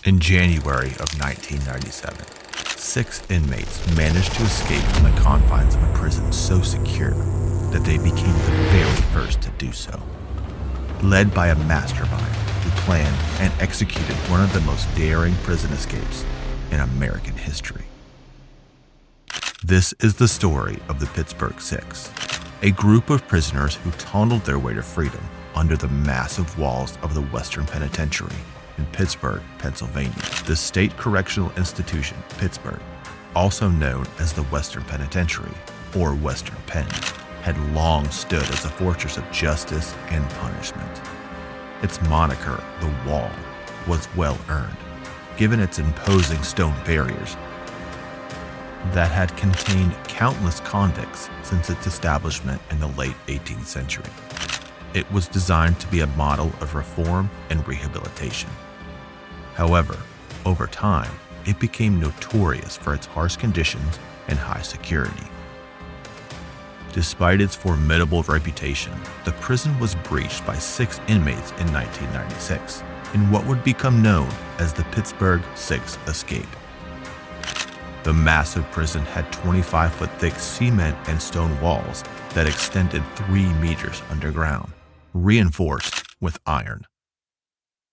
In January of 1997, 6 inmates managed to escape from the confines of a prison so secure that they became the very first to do so. Led by a mastermind who planned and executed one of the most daring prison escapes in American history. This is the story of the Pittsburgh Six, a group of prisoners who tunneled their way to freedom under the massive walls of the Western Penitentiary in Pittsburgh, Pennsylvania. The state correctional institution, Pittsburgh, also known as the Western Penitentiary or Western Penn, had long stood as a fortress of justice and punishment. Its moniker, the Wall, was well earned, given its imposing stone barriers that had contained countless convicts since its establishment in the late 18th century. It was designed to be a model of reform and rehabilitation. However, over time, it became notorious for its harsh conditions and high security. Despite its formidable reputation, the prison was breached by 6 inmates in 1996 in what would become known as the Pittsburgh Six escape. The massive prison had 25-foot thick cement and stone walls that extended 3 meters underground, reinforced with iron.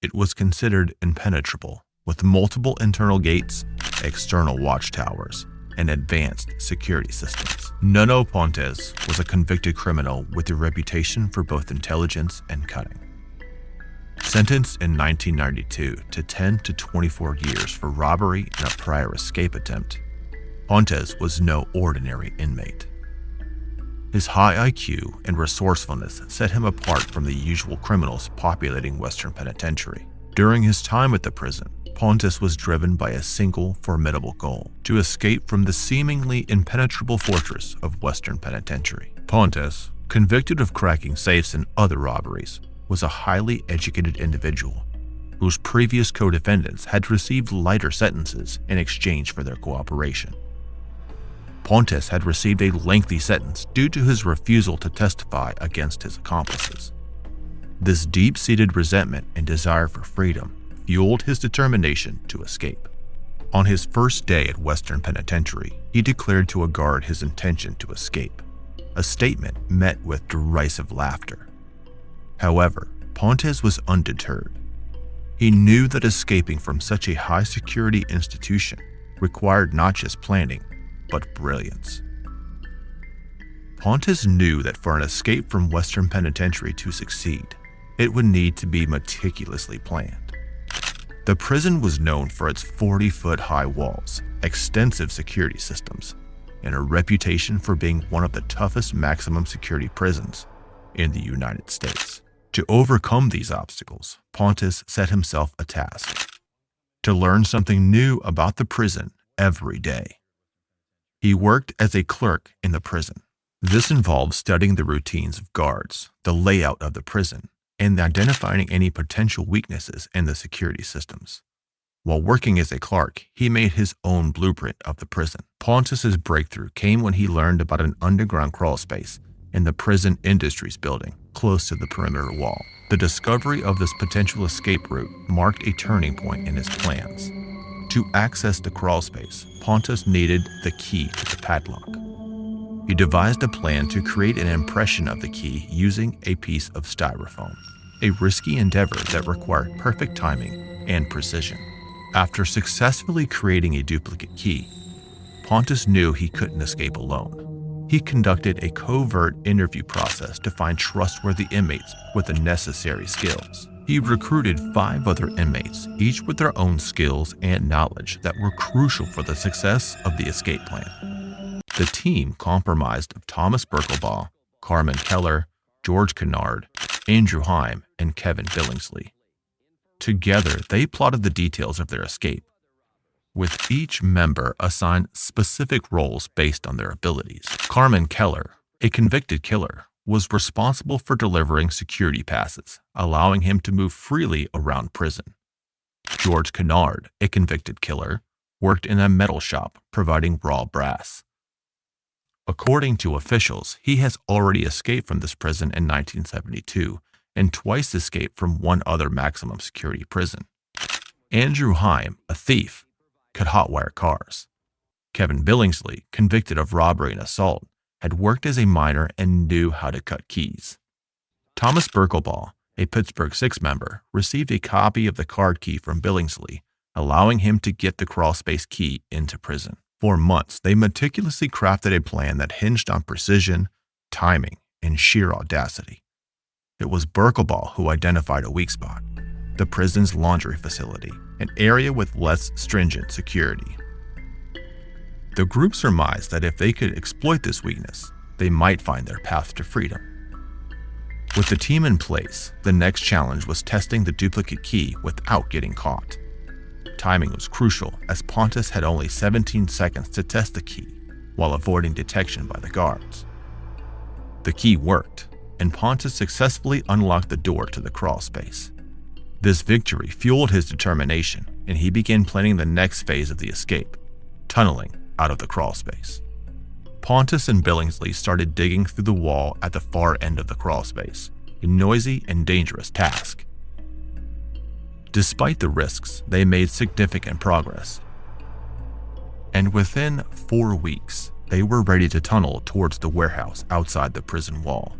It was considered impenetrable, with multiple internal gates, external watchtowers, and advanced security systems. Nuno Pontes was a convicted criminal with a reputation for both intelligence and cunning. Sentenced in 1992 to 10 to 24 years for robbery and a prior escape attempt, Pontes was no ordinary inmate. His high IQ and resourcefulness set him apart from the usual criminals populating Western Penitentiary. During his time at the prison, Pontes was driven by a single formidable goal: to escape from the seemingly impenetrable fortress of Western Penitentiary. Pontes, convicted of cracking safes and other robberies, was a highly educated individual whose previous co-defendants had received lighter sentences in exchange for their cooperation. Pontes had received a lengthy sentence due to his refusal to testify against his accomplices. This deep-seated resentment and desire for freedom fueled his determination to escape. On his first day at Western Penitentiary, he declared to a guard his intention to escape, a statement met with derisive laughter. However, Pontes was undeterred. He knew that escaping from such a high-security institution required not just planning, but brilliance. Pontes knew that for an escape from Western Penitentiary to succeed, it would need to be meticulously planned. The prison was known for its 40-foot-high walls, extensive security systems, and a reputation for being one of the toughest maximum security prisons in the United States. To overcome these obstacles, Pontes set himself a task: to learn something new about the prison every day. He worked as a clerk in the prison. This involved studying the routines of guards, the layout of the prison, and identifying any potential weaknesses in the security systems. While working as a clerk, he made his own blueprint of the prison. Pontes' breakthrough came when he learned about an underground crawl space in the prison industries building close to the perimeter wall. The discovery of this potential escape route marked a turning point in his plans. To access the crawl space, Pontes needed the key to the padlock. He devised a plan to create an impression of the key using a piece of styrofoam, a risky endeavor that required perfect timing and precision. After successfully creating a duplicate key, Pontes knew he couldn't escape alone. He conducted a covert interview process to find trustworthy inmates with the necessary skills. He recruited 5 other inmates, each with their own skills and knowledge that were crucial for the success of the escape plan. The team comprised of Thomas Birkelbaugh, Carmen Keller, George Kennard, Andrew Heim, and Kevin Billingsley. Together, they plotted the details of their escape, with each member assigned specific roles based on their abilities. Carmen Keller, a convicted killer, was responsible for delivering security passes, allowing him to move freely around prison. George Kennard, a convicted killer, worked in a metal shop providing raw brass. According to officials, he has already escaped from this prison in 1972 and twice escaped from one other maximum security prison. Andrew Heim, a thief, could hotwire cars. Kevin Billingsley, convicted of robbery and assault, had worked as a miner and knew how to cut keys. Thomas Berkelbaugh, a Pittsburgh Six member, received a copy of the card key from Billingsley, allowing him to get the crawlspace key into prison. For months, they meticulously crafted a plan that hinged on precision, timing, and sheer audacity. It was Berkelbaugh who identified a weak spot: the prison's laundry facility, an area with less stringent security. The group surmised that if they could exploit this weakness, they might find their path to freedom. With the team in place, the next challenge was testing the duplicate key without getting caught. Timing was crucial, as Pontus had only 17 seconds to test the key while avoiding detection by the guards. The key worked, and Pontus successfully unlocked the door to the crawlspace. This victory fueled his determination, and he began planning the next phase of the escape: tunneling out of the crawlspace. Pontus and Billingsley started digging through the wall at the far end of the crawlspace, a noisy and dangerous task. Despite the risks, they made significant progress. And within 4 weeks, they were ready to tunnel towards the warehouse outside the prison wall.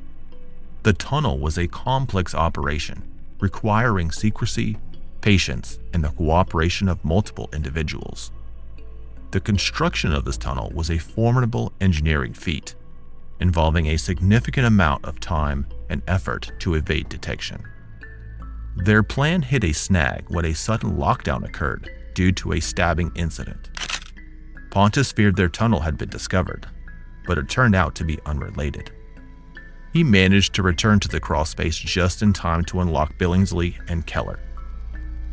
The tunnel was a complex operation, requiring secrecy, patience, and the cooperation of multiple individuals. The construction of this tunnel was a formidable engineering feat, involving a significant amount of time and effort to evade detection. Their plan hit a snag when a sudden lockdown occurred due to a stabbing incident. Pontus feared their tunnel had been discovered, but it turned out to be unrelated. He managed to return to the crawlspace just in time to unlock Billingsley and Keller.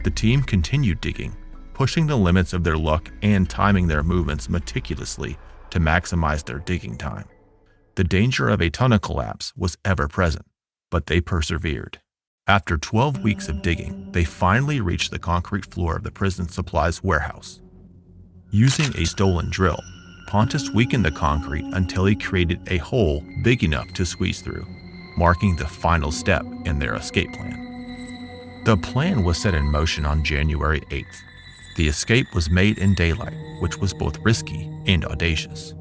The team continued digging, pushing the limits of their luck and timing their movements meticulously to maximize their digging time. The danger of a tunnel collapse was ever present, but they persevered. After 12 weeks of digging, they finally reached the concrete floor of the prison supplies warehouse. Using a stolen drill, Pontus weakened the concrete until he created a hole big enough to squeeze through, marking the final step in their escape plan. The plan was set in motion on January 8th. The escape was made in daylight, which was both risky and audacious.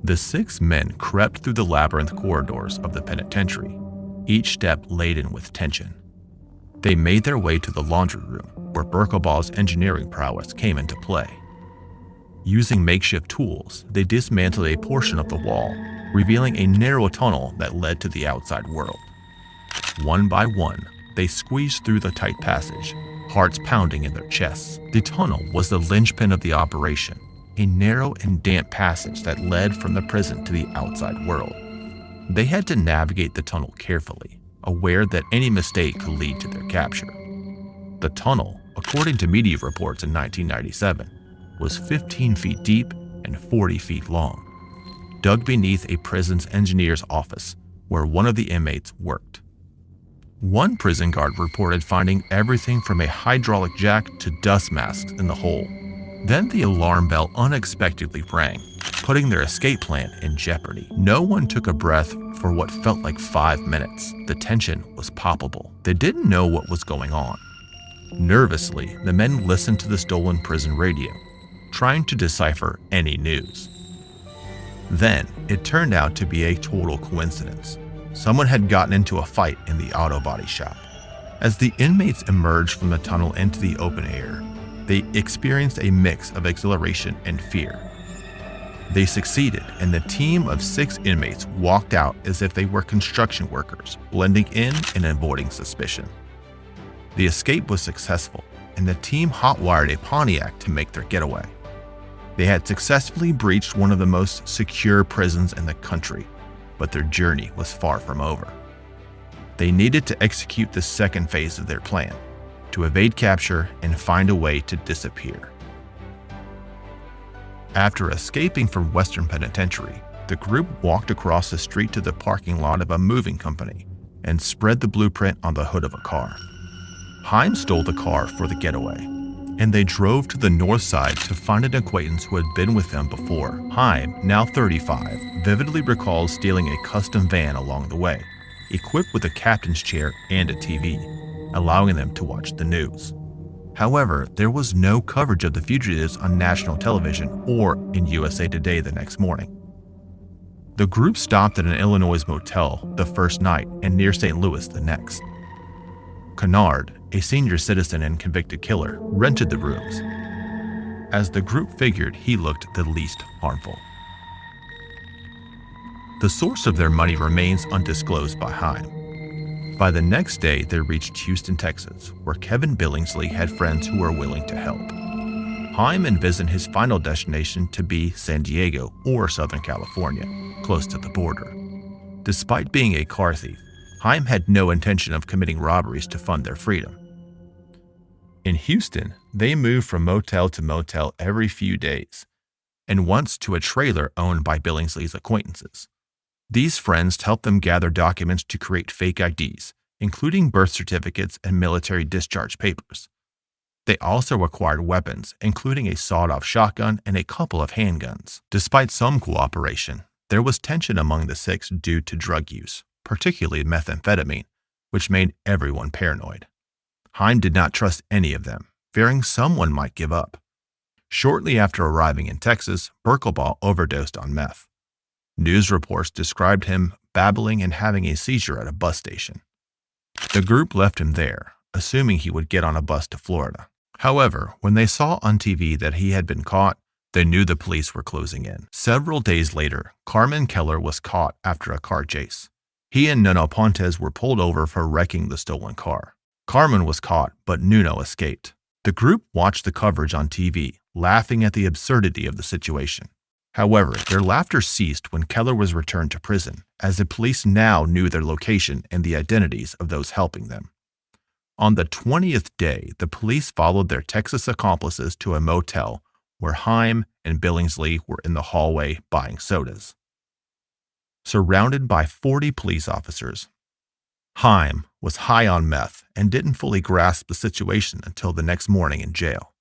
The 6 men crept through the labyrinth corridors of the penitentiary, each step laden with tension. They made their way to the laundry room, where Berkelbaugh's engineering prowess came into play. Using makeshift tools, they dismantled a portion of the wall, revealing a narrow tunnel that led to the outside world. One by one, they squeezed through the tight passage, hearts pounding in their chests. The tunnel was the linchpin of the operation, a narrow and damp passage that led from the prison to the outside world. They had to navigate the tunnel carefully, aware that any mistake could lead to their capture. The tunnel, according to media reports in 1997, was 15 feet deep and 40 feet long, dug beneath a prison's engineer's office where one of the inmates worked. One prison guard reported finding everything from a hydraulic jack to dust masks in the hole. Then the alarm bell unexpectedly rang, putting their escape plan in jeopardy. No one took a breath for what felt like 5 minutes. The tension was palpable. They didn't know what was going on. Nervously, the men listened to the stolen prison radio, trying to decipher any news. Then, it turned out to be a total coincidence. Someone had gotten into a fight in the auto body shop. As the inmates emerged from the tunnel into the open air, they experienced a mix of exhilaration and fear. They succeeded, and the team of 6 inmates walked out as if they were construction workers, blending in and avoiding suspicion. The escape was successful, and the team hotwired a Pontiac to make their getaway. They had successfully breached one of the most secure prisons in the country, but their journey was far from over. They needed to execute the second phase of their plan, to evade capture and find a way to disappear. After escaping from Western Penitentiary, the group walked across the street to the parking lot of a moving company and spread the blueprint on the hood of a car. Heim stole the car for the getaway, and they drove to the north side to find an acquaintance who had been with them before. Heim, now 35, vividly recalls stealing a custom van along the way, equipped with a captain's chair and a TV, allowing them to watch the news. However, there was no coverage of the fugitives on national television or in USA Today the next morning. The group stopped at an Illinois motel the first night and near St. Louis the next. Kennard, a senior citizen and convicted killer, rented the rooms. As the group figured, he looked the least harmful. The source of their money remains undisclosed by Haim. By the next day, they reached Houston, Texas, where Kevin Billingsley had friends who were willing to help. Haim envisioned his final destination to be San Diego or Southern California, close to the border. Despite being a car thief, Haim had no intention of committing robberies to fund their freedom. In Houston, they moved from motel to motel every few days, and once to a trailer owned by Billingsley's acquaintances. These friends helped them gather documents to create fake IDs, including birth certificates and military discharge papers. They also acquired weapons, including a sawed-off shotgun and a couple of handguns. Despite some cooperation, there was tension among the six due to drug use, particularly methamphetamine, which made everyone paranoid. Haim did not trust any of them, fearing someone might give up. Shortly after arriving in Texas, Berkelbaugh overdosed on meth. News reports described him babbling and having a seizure at a bus station. The group left him there, assuming he would get on a bus to Florida. However, when they saw on TV that he had been caught, they knew the police were closing in. Several days later, Carmen Keller was caught after a car chase. He and Nuno Pontes were pulled over for wrecking the stolen car. Carmen was caught, but Nuno escaped. The group watched the coverage on TV, laughing at the absurdity of the situation. However, their laughter ceased when Keller was returned to prison, as the police now knew their location and the identities of those helping them. On the 20th day, the police followed their Texas accomplices to a motel where Haim and Billingsley were in the hallway buying sodas. Surrounded by 40 police officers, Haim was high on meth and didn't fully grasp the situation until the next morning in jail.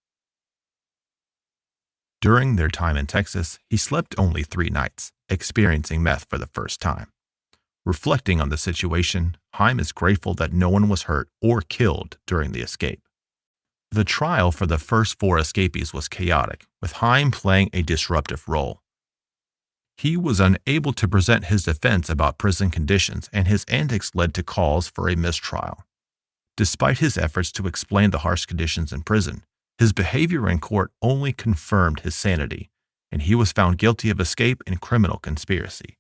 During their time in Texas, he slept only 3 nights, experiencing meth for the first time. Reflecting on the situation, Haim is grateful that no one was hurt or killed during the escape. The trial for the first 4 escapees was chaotic, with Haim playing a disruptive role. He was unable to present his defense about prison conditions, and his antics led to calls for a mistrial. Despite his efforts to explain the harsh conditions in prison, his behavior in court only confirmed his sanity, and he was found guilty of escape and criminal conspiracy.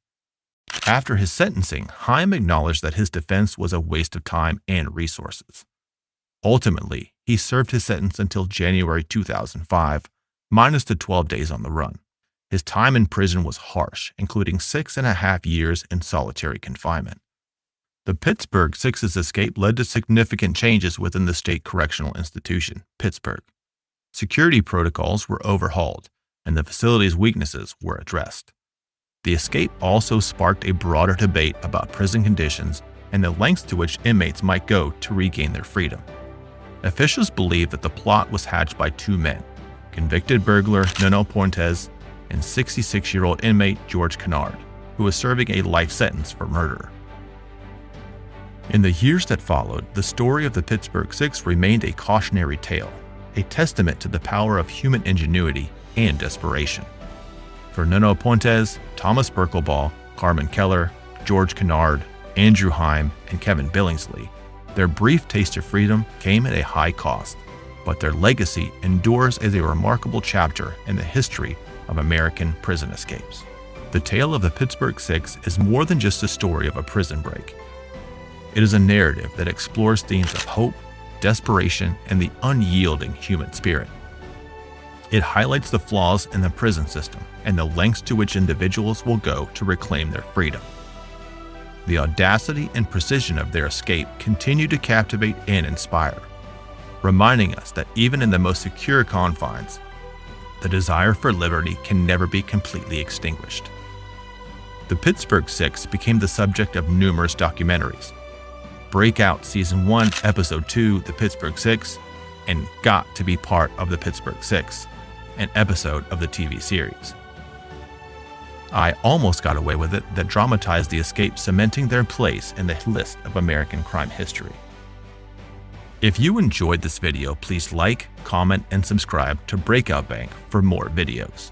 After his sentencing, Haim acknowledged that his defense was a waste of time and resources. Ultimately, he served his sentence until January 2005, minus the 12 days on the run. His time in prison was harsh, including 6.5 years in solitary confinement. The Pittsburgh Six's escape led to significant changes within the state correctional institution, Pittsburgh. Security protocols were overhauled, and the facility's weaknesses were addressed. The escape also sparked a broader debate about prison conditions and the lengths to which inmates might go to regain their freedom. Officials believe that the plot was hatched by 2 men, convicted burglar Nuno Pontes and 66-year-old inmate George Kennard, who was serving a life sentence for murder. In the years that followed, the story of the Pittsburgh Six remained a cautionary tale, a testament to the power of human ingenuity and desperation. For Nuno Pontes, Thomas Berkelbaugh, Carmen Keller, George Kennard, Andrew Haim, and Kevin Billingsley, their brief taste of freedom came at a high cost, but their legacy endures as a remarkable chapter in the history of American prison escapes. The tale of the Pittsburgh Six is more than just a story of a prison break. It is a narrative that explores themes of hope, desperation, and the unyielding human spirit. It highlights the flaws in the prison system and the lengths to which individuals will go to reclaim their freedom. The audacity and precision of their escape continue to captivate and inspire, reminding us that even in the most secure confines, the desire for liberty can never be completely extinguished. The Pittsburgh Six became the subject of numerous documentaries. Breakout Season 1, Episode 2, The Pittsburgh Six, and Got to Be Part of the Pittsburgh Six, an episode of the TV series. I Almost Got Away with It that dramatized the escape, cementing their place in the list of American crime history. If you enjoyed this video, please like, comment, and subscribe to Breakout Bank for more videos.